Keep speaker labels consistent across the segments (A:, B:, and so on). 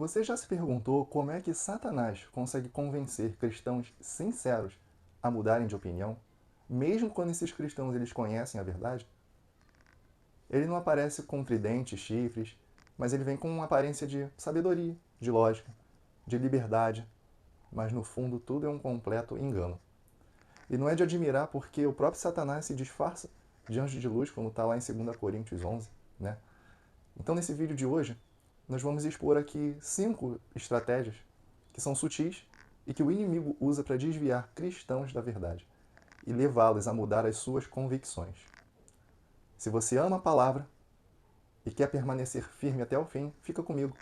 A: Você já se perguntou como é que Satanás consegue convencer cristãos sinceros a mudarem de opinião, mesmo quando esses cristãos eles conhecem a verdade? Ele não aparece com tridentes, chifres, mas ele vem com uma aparência de sabedoria, de lógica, de liberdade, mas no fundo tudo é um completo engano. E não é de admirar porque o próprio Satanás se disfarça de anjo de luz, como está lá em 2 Coríntios 11, né? Então, nesse vídeo de hoje, nós vamos expor aqui 5 estratégias que são sutis e que o inimigo usa para desviar cristãos da verdade e levá-los a mudar as suas convicções. Se você ama a palavra e quer permanecer firme até o fim, fica comigo.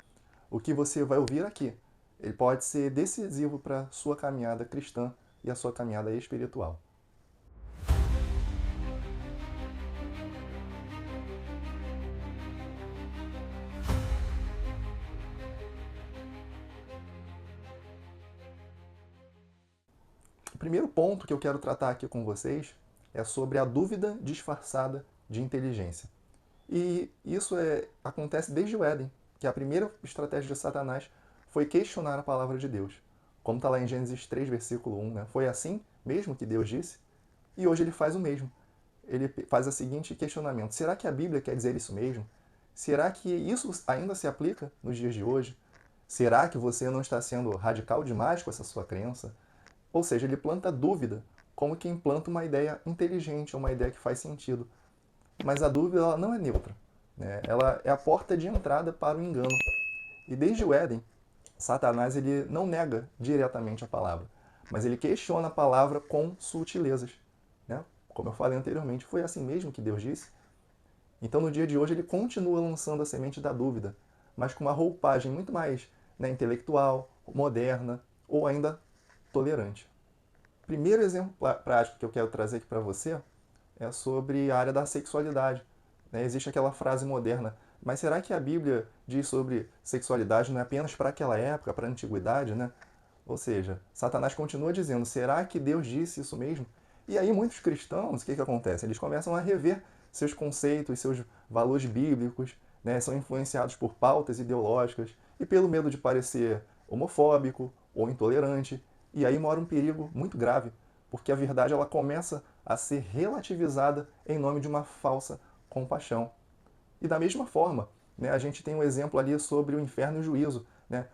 A: O que você vai ouvir aqui, ele pode ser decisivo para a sua caminhada cristã e a sua caminhada espiritual. O primeiro ponto que eu quero tratar aqui com vocês é sobre a dúvida disfarçada de inteligência. E isso acontece desde o Éden, que a primeira estratégia de Satanás foi questionar a palavra de Deus. Como está lá em Gênesis 3, versículo 1, né? Foi assim mesmo que Deus disse? E hoje ele faz o mesmo. Ele faz o seguinte questionamento: será que a Bíblia quer dizer isso mesmo? Será que isso ainda se aplica nos dias de hoje? Será que você não está sendo radical demais com essa sua crença? Ou seja, ele planta dúvida, como quem planta uma ideia inteligente, uma ideia que faz sentido. Mas a dúvida ela não é neutra, né? Ela é a porta de entrada para o engano. E desde o Éden, Satanás ele não nega diretamente a palavra, mas ele questiona a palavra com sutilezas, né? Como eu falei anteriormente, foi assim mesmo que Deus disse. Então, no dia de hoje, ele continua lançando a semente da dúvida, mas com uma roupagem muito mais, né, intelectual, moderna ou ainda tolerante. O primeiro exemplo prático que eu quero trazer aqui para você é sobre a área da sexualidade. Né? Existe aquela frase moderna: mas será que a Bíblia diz sobre sexualidade não é apenas para aquela época, para a antiguidade, né? Ou seja, Satanás continua dizendo: será que Deus disse isso mesmo? E aí muitos cristãos, o que acontece? Eles começam a rever seus conceitos, seus valores bíblicos, né? São influenciados por pautas ideológicas e pelo medo de parecer homofóbico ou intolerante. E aí mora um perigo muito grave, porque a verdade ela começa a ser relativizada em nome de uma falsa compaixão. E da mesma forma, né, a gente tem um exemplo ali sobre o inferno e o juízo. Né?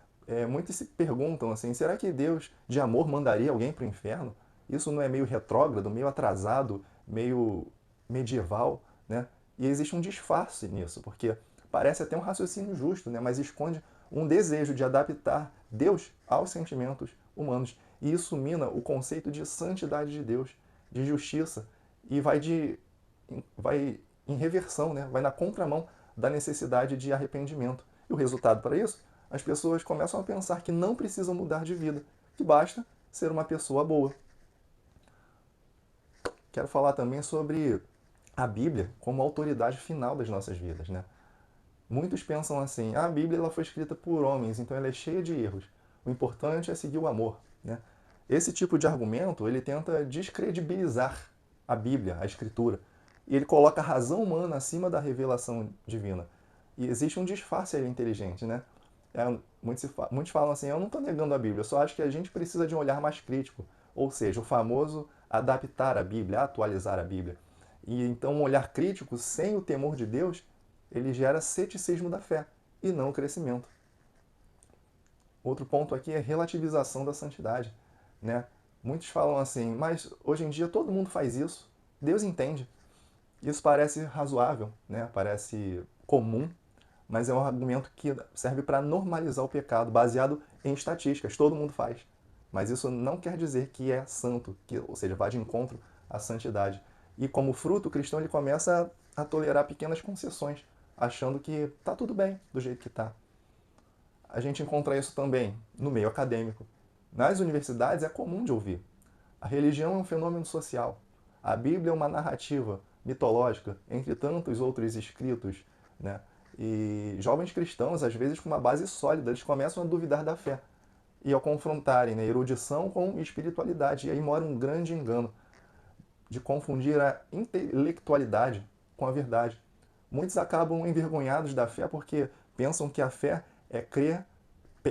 A: Muitos se perguntam assim, será que Deus de amor mandaria alguém para o inferno? Isso não é meio retrógrado, meio atrasado, meio medieval? Né? E existe um disfarce nisso, porque parece até um raciocínio justo, né, mas esconde um desejo de adaptar Deus aos sentimentos humanos. E isso mina o conceito de santidade de Deus, de justiça, e vai em reversão, né? Vai na contramão da necessidade de arrependimento. E o resultado para isso? As pessoas começam a pensar que não precisam mudar de vida, que basta ser uma pessoa boa. Quero falar também sobre a Bíblia como autoridade final das nossas vidas, né? Muitos pensam assim: a Bíblia ela foi escrita por homens, então ela é cheia de erros. O importante é seguir o amor, né? Esse tipo de argumento ele tenta descredibilizar a Bíblia, a Escritura, e ele coloca a razão humana acima da revelação divina. E existe um disfarce aí inteligente, né? Muitos falam assim: eu não estou negando a Bíblia, eu só acho que a gente precisa de um olhar mais crítico, ou seja, o famoso adaptar a Bíblia, atualizar a Bíblia. E então um olhar crítico sem o temor de Deus ele gera ceticismo da fé e não crescimento. Outro ponto aqui é relativização da santidade. Né? Muitos falam assim, mas hoje em dia todo mundo faz isso, Deus entende. Isso parece razoável, né? Parece comum, mas é um argumento que serve para normalizar o pecado, baseado em estatísticas, todo mundo faz. Mas isso não quer dizer que é santo, ou seja, vai de encontro à santidade. E como fruto, o cristão ele começa a tolerar pequenas concessões, achando que está tudo bem do jeito que está. A gente encontra isso também no meio acadêmico. Nas universidades é comum de ouvir: a religião é um fenômeno social. A Bíblia é uma narrativa mitológica, entre tantos outros escritos. Né? E jovens cristãos, às vezes com uma base sólida, eles começam a duvidar da fé. E ao confrontarem, né, erudição com espiritualidade, e aí mora um grande engano de confundir a intelectualidade com a verdade. Muitos acabam envergonhados da fé porque pensam que a fé é crer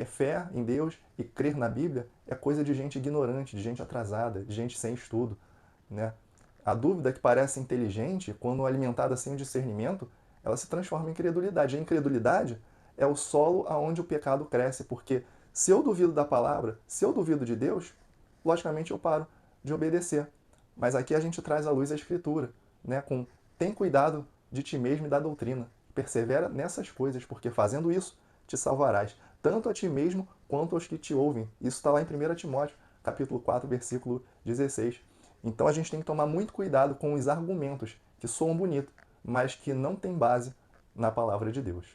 A: fé em Deus e crer na Bíblia é coisa de gente ignorante, de gente atrasada, de gente sem estudo, né? A dúvida que parece inteligente, quando alimentada sem o discernimento, ela se transforma em incredulidade. A incredulidade é o solo aonde o pecado cresce, porque se eu duvido da palavra, se eu duvido de Deus, logicamente eu paro de obedecer. Mas aqui a gente traz à luz a Escritura, né? Tem cuidado de ti mesmo e da doutrina. Persevera nessas coisas, porque fazendo isso te salvarás, tanto a ti mesmo quanto aos que te ouvem. Isso está lá em 1 Timóteo, capítulo 4, versículo 16. Então a gente tem que tomar muito cuidado com os argumentos que soam bonito, mas que não têm base na palavra de Deus.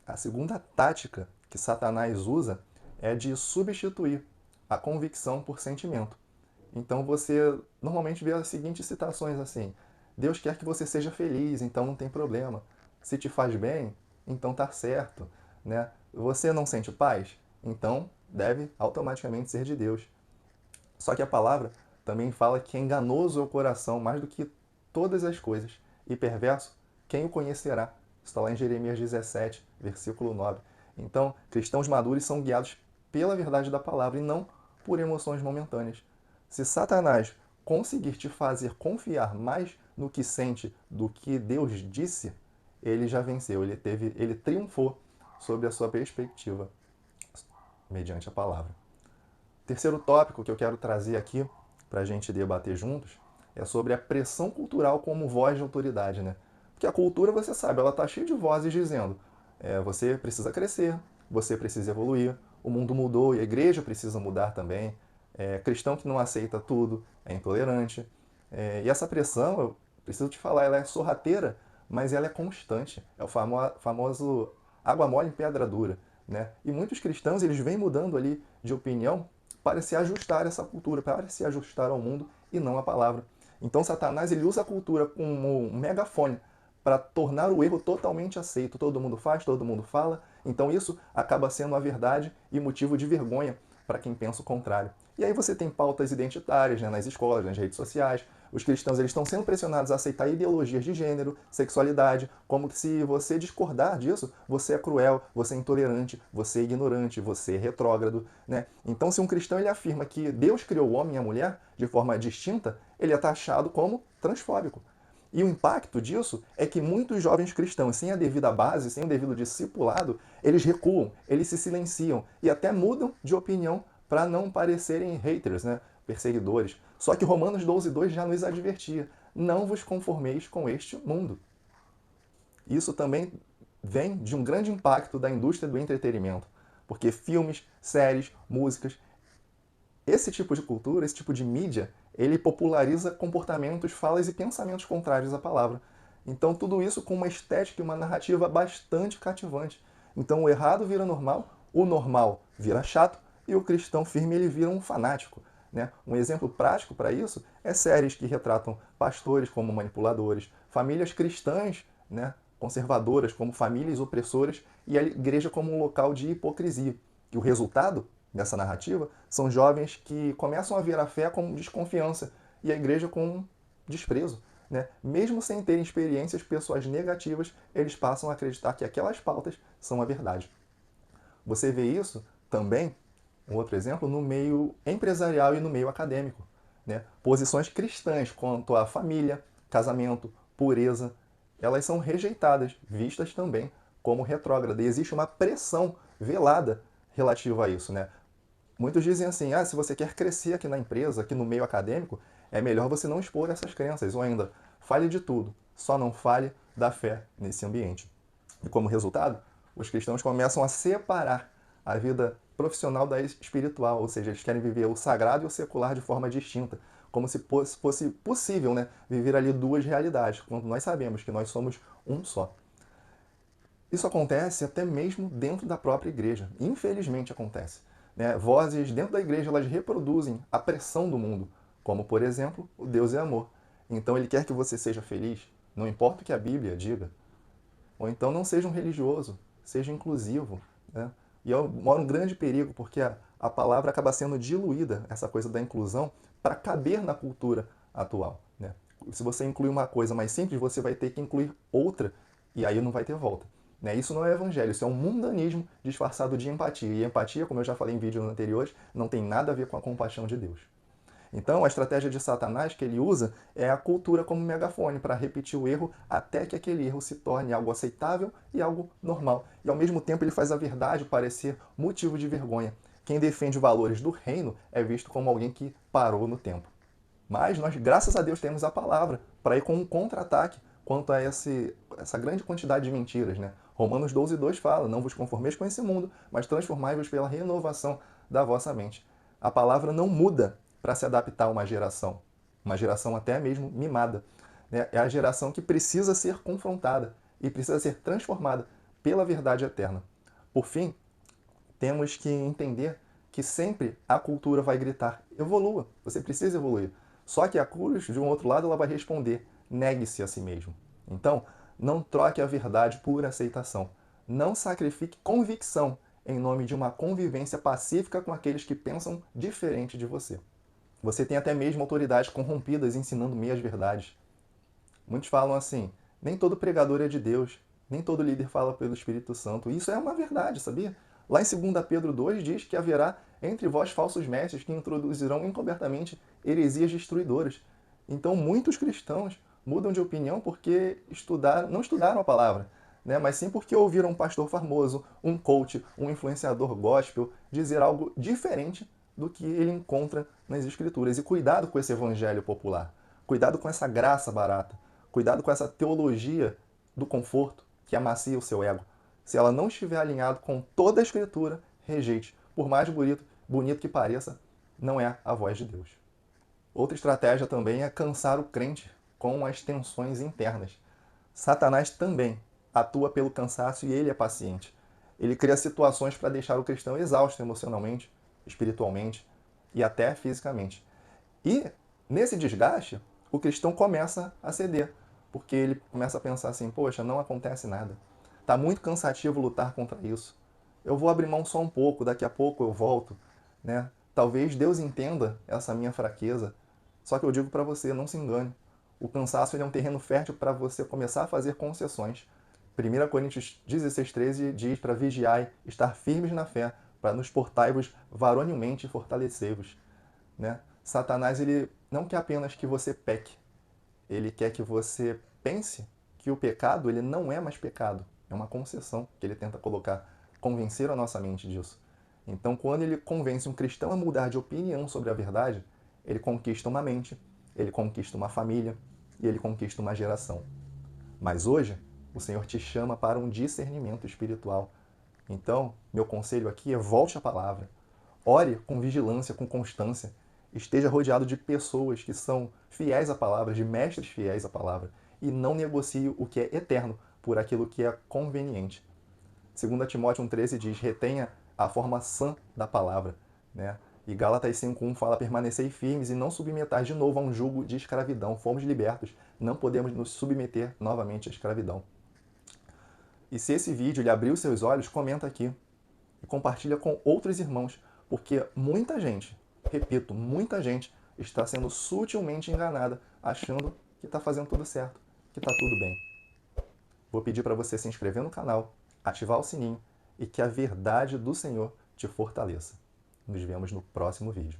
A: A segunda tática que Satanás usa é de substituir a convicção por sentimento. Então você normalmente vê as seguintes citações assim: Deus quer que você seja feliz, então não tem problema. Se te faz bem, então tá certo, né? Você não sente paz, então deve automaticamente ser de Deus. Só que a palavra também fala que é enganoso é o coração mais do que todas as coisas, e perverso, quem o conhecerá? Está lá em Jeremias 17, versículo 9. Então, cristãos maduros são guiados pela verdade da palavra e não por emoções momentâneas. Se Satanás conseguir te fazer confiar mais no que sente do que Deus disse, ele já venceu, ele triunfou sobre a sua perspectiva mediante a palavra. Terceiro tópico que eu quero trazer aqui para a gente debater juntos é sobre a pressão cultural como voz de autoridade, né? Porque a cultura, você sabe, ela está cheia de vozes dizendo você precisa crescer, você precisa evoluir, o mundo mudou e a igreja precisa mudar também. Cristão que não aceita tudo é intolerante. E essa pressão, eu preciso te falar, ela é sorrateira, mas ela é constante. É o famoso água mole em pedra dura, né? E muitos cristãos, eles vêm mudando ali de opinião para se ajustar a essa cultura, para se ajustar ao mundo e não à palavra. Então Satanás ele usa a cultura como um megafone para tornar o erro totalmente aceito. Todo mundo faz, todo mundo fala. Então isso acaba sendo a verdade e motivo de vergonha para quem pensa o contrário. E aí você tem pautas identitárias, né, nas escolas, nas redes sociais. Os cristãos eles estão sendo pressionados a aceitar ideologias de gênero, sexualidade, como que se você discordar disso, você é cruel, você é intolerante, você é ignorante, você é retrógrado, né? Então, se um cristão ele afirma que Deus criou o homem e a mulher de forma distinta, ele é taxado como transfóbico. E o impacto disso é que muitos jovens cristãos, sem a devida base, sem o devido discipulado, eles recuam, eles se silenciam e até mudam de opinião para não parecerem haters, né? Perseguidores. Só que Romanos 12:2 já nos advertia: não vos conformeis com este mundo. Isso também vem de um grande impacto da indústria do entretenimento, porque filmes, séries, músicas, esse tipo de cultura, esse tipo de mídia, ele populariza comportamentos, falas e pensamentos contrários à palavra. Então, tudo isso com uma estética e uma narrativa bastante cativante. Então, o errado vira normal, o normal vira chato e o cristão firme ele vira um fanático. Né? Um exemplo prático para isso é séries que retratam pastores como manipuladores, famílias cristãs, né, conservadoras como famílias opressoras e a igreja como um local de hipocrisia. E o resultado dessa narrativa são jovens que começam a ver a fé com desconfiança e a igreja com desprezo. Né? Mesmo sem terem experiências pessoais negativas, eles passam a acreditar que aquelas pautas são a verdade. Você vê isso também, um outro exemplo, no meio empresarial e no meio acadêmico. Né? Posições cristãs quanto à família, casamento, pureza, elas são rejeitadas, vistas também como retrógradas. E existe uma pressão velada relativa a isso. Né? Muitos dizem assim, se você quer crescer aqui na empresa, aqui no meio acadêmico, é melhor você não expor essas crenças, ou ainda, fale de tudo, só não fale da fé nesse ambiente. E como resultado, os cristãos começam a separar a vida profissional da espiritual, ou seja, eles querem viver o sagrado e o secular de forma distinta, como se fosse possível, né, viver ali duas realidades, quando nós sabemos que nós somos um só. Isso acontece até mesmo dentro da própria igreja. Infelizmente acontece. Né? Vozes dentro da igreja elas reproduzem a pressão do mundo, como, por exemplo, o Deus é amor. Então ele quer que você seja feliz, não importa o que a Bíblia diga. Ou então não seja um religioso, seja inclusivo. Né? E mora um grande perigo, porque a palavra acaba sendo diluída, essa coisa da inclusão, para caber na cultura atual. Né? Se você incluir uma coisa mais simples, você vai ter que incluir outra, e aí não vai ter volta. Né? Isso não é evangelho, isso é um mundanismo disfarçado de empatia. E empatia, como eu já falei em vídeos anteriores, não tem nada a ver com a compaixão de Deus. Então, a estratégia de Satanás que ele usa é a cultura como megafone para repetir o erro até que aquele erro se torne algo aceitável e algo normal. E ao mesmo tempo ele faz a verdade parecer motivo de vergonha. Quem defende os valores do reino é visto como alguém que parou no tempo. Mas nós, graças a Deus, temos a palavra para ir com um contra-ataque quanto a essa grande quantidade de mentiras. Né? Romanos 12:2 fala, não vos conformeis com esse mundo, mas transformai-vos pela renovação da vossa mente. A palavra não muda para se adaptar a uma geração até mesmo mimada. Né? É a geração que precisa ser confrontada e precisa ser transformada pela verdade eterna. Por fim, temos que entender que sempre a cultura vai gritar, evolua, você precisa evoluir. Só que a cruz, de um outro lado, ela vai responder, negue-se a si mesmo. Então, não troque a verdade por aceitação. Não sacrifique convicção em nome de uma convivência pacífica com aqueles que pensam diferente de você. Você tem até mesmo autoridades corrompidas ensinando meias verdades. Muitos falam assim, nem todo pregador é de Deus, nem todo líder fala pelo Espírito Santo. Isso é uma verdade, sabia? Lá em 2 Pedro 2 diz que haverá entre vós falsos mestres que introduzirão encobertamente heresias destruidoras. Então muitos cristãos mudam de opinião porque não estudaram a palavra, né? Mas sim porque ouviram um pastor famoso, um coach, um influenciador gospel dizer algo diferente do que ele encontra nas escrituras. E cuidado com esse evangelho popular. Cuidado com essa graça barata. Cuidado com essa teologia do conforto que amacia o seu ego. Se ela não estiver alinhada com toda a Escritura, rejeite. Por mais bonito que pareça, não é a voz de Deus. Outra estratégia também é cansar o crente com as tensões internas. Satanás também atua pelo cansaço e ele é paciente. Ele cria situações para deixar o cristão exausto emocionalmente, espiritualmente e até fisicamente. E nesse desgaste, o cristão começa a ceder, porque ele começa a pensar assim: poxa, não acontece nada. Está muito cansativo lutar contra isso. Eu vou abrir mão só um pouco, daqui a pouco eu volto. Né? Talvez Deus entenda essa minha fraqueza. Só que eu digo para você, não se engane. O cansaço é um terreno fértil para você começar a fazer concessões. 1 Coríntios 16:13 diz para vigiar, estar firmes na fé, para nos portai-vos varonilmente e fortalecei-vos. Né? Satanás ele não quer apenas que você peque, ele quer que você pense que o pecado ele não é mais pecado, é uma concessão que ele tenta colocar, convencer a nossa mente disso. Então, quando ele convence um cristão a mudar de opinião sobre a verdade, ele conquista uma mente, ele conquista uma família e ele conquista uma geração. Mas hoje, o Senhor te chama para um discernimento espiritual. Então, meu conselho aqui é volte à palavra. Ore com vigilância, com constância. Esteja rodeado de pessoas que são fiéis à palavra, de mestres fiéis à palavra. E não negocie o que é eterno por aquilo que é conveniente. 2 Timóteo 1,13 diz, retenha a forma sã da palavra. Né? E Gálatas 5,1 fala, permanecei firmes e não submetais de novo a um jugo de escravidão. Fomos libertos, não podemos nos submeter novamente à escravidão. E se esse vídeo lhe abriu seus olhos, comenta aqui e compartilha com outros irmãos, porque muita gente, repito, muita gente está sendo sutilmente enganada, achando que está fazendo tudo certo, que está tudo bem. Vou pedir para você se inscrever no canal, ativar o sininho e que a verdade do Senhor te fortaleça. Nos vemos no próximo vídeo.